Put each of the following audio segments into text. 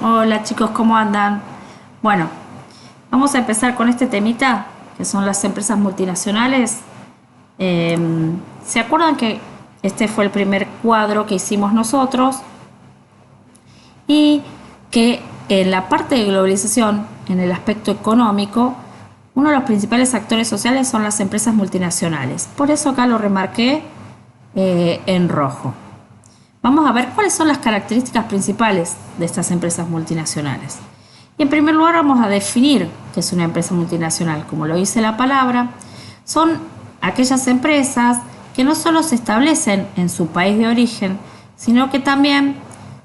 Hola chicos, ¿cómo andan? Bueno, vamos a empezar con este temita, que son las empresas multinacionales. Eh, ¿Se acuerdan que este fue el primer cuadro que hicimos nosotros? Y que en la parte de globalización, en el aspecto económico, uno de los principales actores sociales son las empresas multinacionales. Por eso acá lo remarqué en rojo. Vamos a ver cuáles son las características principales de estas empresas multinacionales. Y en primer lugar vamos a definir qué es una empresa multinacional. Como lo dice la palabra, son aquellas empresas que no solo se establecen en su país de origen, sino que también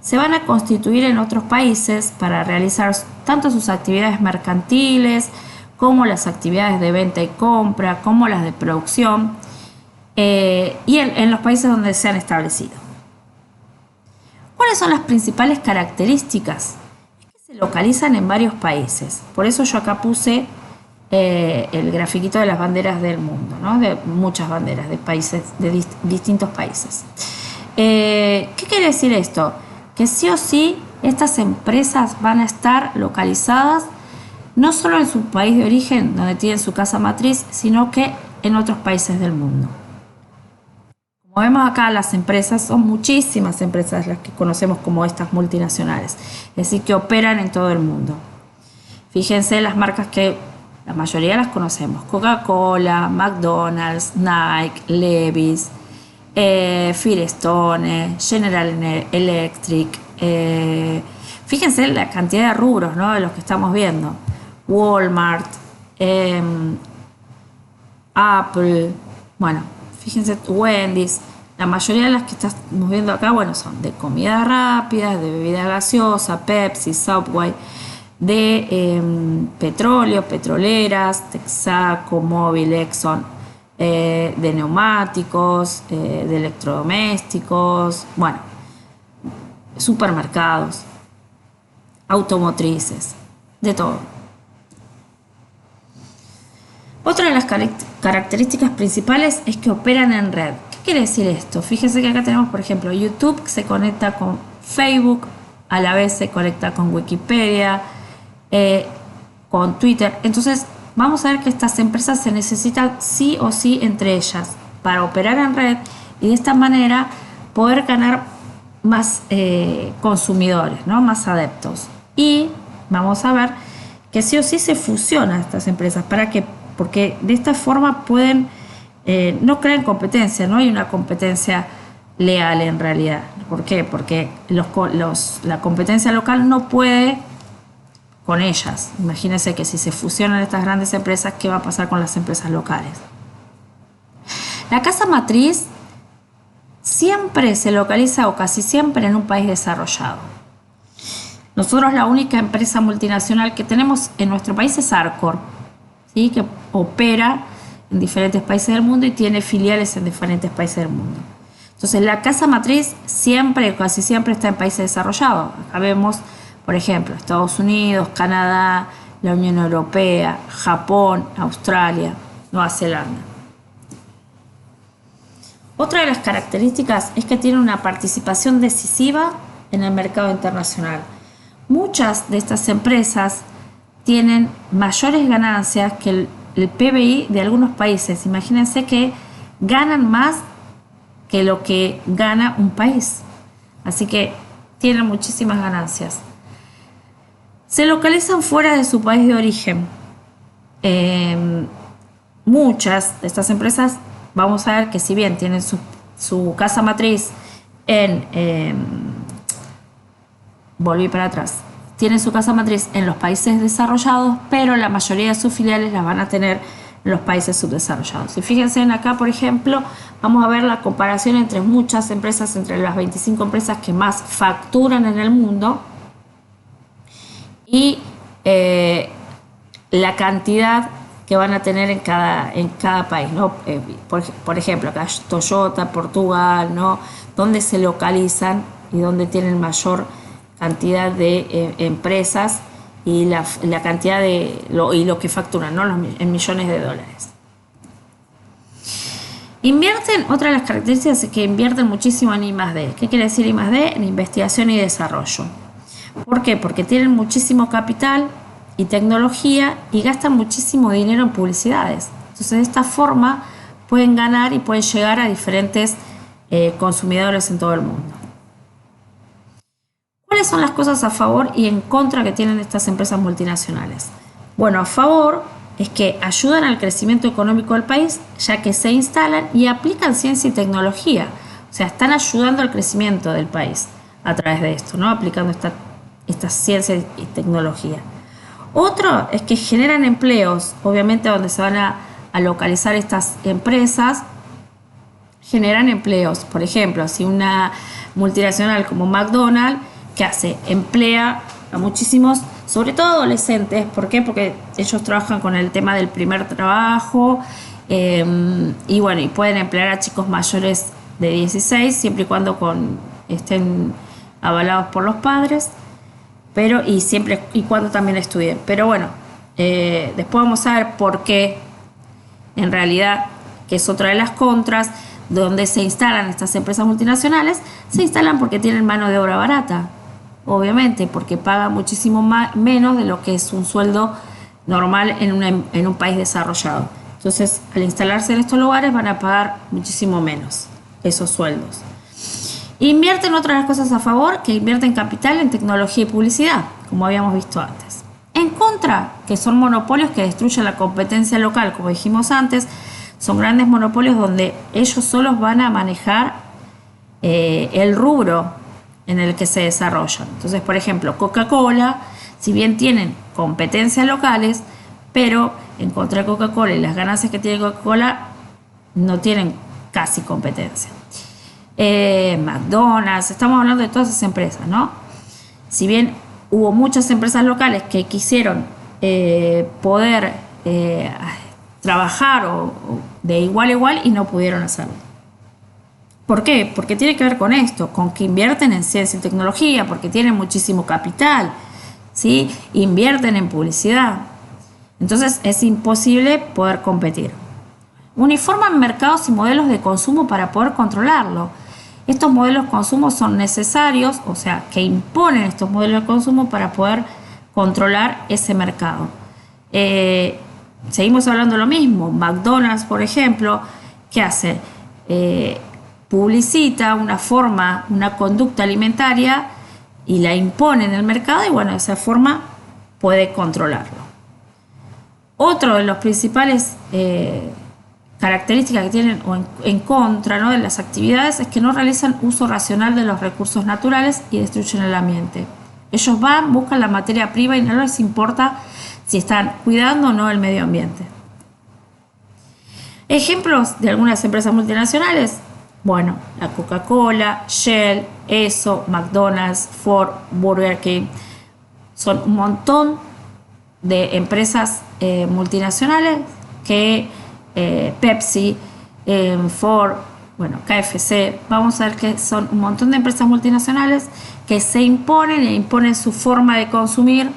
se van a constituir en otros países para realizar tanto sus actividades mercantiles como las actividades de venta y compra, como las de producción, y en los países donde se han establecido. ¿Cuáles son las principales características? Es que se localizan en varios países. Por eso yo acá puse el grafiquito de las banderas del mundo, ¿no? De muchas banderas de países, de distintos países. ¿Qué quiere decir esto? Que sí o sí estas empresas van a estar localizadas no solo en su país de origen, donde tienen su casa matriz, sino que en otros países del mundo. Como vemos acá, las empresas son muchísimas empresas las que conocemos como estas multinacionales, es decir, que operan en todo el mundo. Fíjense las marcas que la mayoría las conocemos: Coca-Cola, McDonald's, Nike, Levi's, Firestone, General Electric. Fíjense la cantidad de rubros, ¿no?, de los que estamos viendo: Walmart, Apple, bueno, fíjense, Wendy's. La mayoría de las que estamos viendo acá, bueno, son de comida rápida, de bebida gaseosa, Pepsi, Subway, de petróleo, petroleras, Texaco, Mobil, Exxon, de neumáticos, de electrodomésticos, bueno, supermercados, automotrices, de todo. Otra de las características principales es que operan en red. ¿Qué quiere decir esto? Fíjense que acá tenemos, por ejemplo, YouTube, que se conecta con Facebook, a la vez se conecta con Wikipedia, con Twitter. Entonces vamos a ver que estas empresas se necesitan sí o sí entre ellas para operar en red y de esta manera poder ganar más consumidores, ¿no?, más adeptos. Y vamos a ver que sí o sí se fusionan estas empresas. ¿Para qué? Porque de esta forma pueden, no crean competencia, no hay una competencia leal en realidad. ¿Por qué? Porque la competencia local no puede con ellas. Imagínense que si se fusionan estas grandes empresas, ¿qué va a pasar con las empresas locales? La casa matriz siempre se localiza, o casi siempre, en un país desarrollado. Nosotros la única empresa multinacional que tenemos en nuestro país es Arcor, ¿sí?, que opera en diferentes países del mundo y tiene filiales en diferentes países del mundo. Entonces la casa matriz siempre, casi siempre, está en países desarrollados. Acá vemos, por ejemplo, Estados Unidos, Canadá, la Unión Europea, Japón, Australia, Nueva Zelanda. Otra de las características es que tiene una participación decisiva en el mercado internacional. Muchas de estas empresas tienen mayores ganancias que el PBI de algunos países. Imagínense que ganan más que lo que gana un país. Así que tienen muchísimas ganancias. Se localizan fuera de su país de origen. Muchas de estas empresas, vamos a ver que si bien tienen su casa matriz volví para atrás. Tienen su casa matriz en los países desarrollados, pero la mayoría de sus filiales las van a tener en los países subdesarrollados. Y fíjense acá, por ejemplo, vamos a ver la comparación entre muchas empresas, entre las 25 empresas que más facturan en el mundo y la cantidad que van a tener en cada país, ¿no? Por ejemplo, acá Toyota, Portugal, ¿no?, donde se localizan y donde tienen mayor cantidad de empresas y la cantidad de lo que facturan, ¿no?, en millones de dólares. Invierten, otra de las características es que invierten muchísimo en I+D. ¿Qué quiere decir I+D? En investigación y desarrollo. ¿Por qué? Porque tienen muchísimo capital y tecnología y gastan muchísimo dinero en publicidades. Entonces, de esta forma pueden ganar y pueden llegar a diferentes consumidores en todo el mundo. ¿Cuáles son las cosas a favor y en contra que tienen estas empresas multinacionales? Bueno, a favor es que ayudan al crecimiento económico del país, ya que se instalan y aplican ciencia y tecnología. O sea, están ayudando al crecimiento del país a través de esto, ¿no? Aplicando esta ciencia y tecnología. Otro es que generan empleos, obviamente donde se van a localizar estas empresas, generan empleos. Por ejemplo, si una multinacional como McDonald's, ¿qué hace? Emplea a muchísimos, sobre todo adolescentes. ¿Por qué? Porque ellos trabajan con el tema del primer trabajo y bueno, y pueden emplear a chicos mayores de 16 siempre y cuando estén avalados por los padres, pero y siempre y cuando también estudien. Pero bueno, después vamos a ver por qué en realidad, que es otra de las contras, donde se instalan estas empresas multinacionales, se instalan porque tienen mano de obra barata, obviamente, porque pagan muchísimo menos de lo que es un sueldo normal en un país desarrollado. Entonces, al instalarse en estos lugares van a pagar muchísimo menos esos sueldos. Invierten otras cosas a favor, que invierten capital en tecnología y publicidad, como habíamos visto antes. En contra, que son monopolios que destruyen la competencia local, como dijimos antes, son grandes monopolios donde ellos solos van a manejar el rubro en el que se desarrollan. Entonces, por ejemplo, Coca-Cola, si bien tienen competencias locales, pero en contra de Coca-Cola y las ganancias que tiene Coca-Cola no tienen casi competencia. McDonald's, estamos hablando de todas esas empresas, ¿no? Si bien hubo muchas empresas locales que quisieron poder trabajar de igual a igual y no pudieron hacerlo. ¿Por qué? Porque tiene que ver con esto, con que invierten en ciencia y tecnología, porque tienen muchísimo capital, ¿sí? Invierten en publicidad. Entonces es imposible poder competir. Uniforman mercados y modelos de consumo para poder controlarlo. Estos modelos de consumo son necesarios, o sea, que imponen estos modelos de consumo para poder controlar ese mercado. Seguimos hablando de lo mismo. McDonald's, por ejemplo, ¿qué hace? Publicita una forma, una conducta alimentaria y la impone en el mercado y bueno, de esa forma puede controlarlo. Otro de los principales características que tienen en contra, ¿no?, de las actividades es que no realizan uso racional de los recursos naturales y destruyen el ambiente. Ellos buscan la materia prima y no les importa si están cuidando o no el medio ambiente. Ejemplos de algunas empresas multinacionales, bueno, la Coca-Cola, Shell, Esso, McDonald's, Ford, Burger King, son un montón de empresas multinacionales que Pepsi, Ford, bueno, KFC, vamos a ver que son un montón de empresas multinacionales que se imponen e imponen su forma de consumir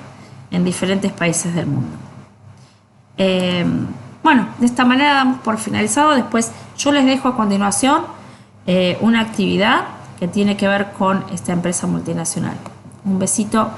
en diferentes países del mundo. Bueno, de esta manera damos por finalizado. Después yo les dejo a continuación una actividad que tiene que ver con esta empresa multinacional. Un besito.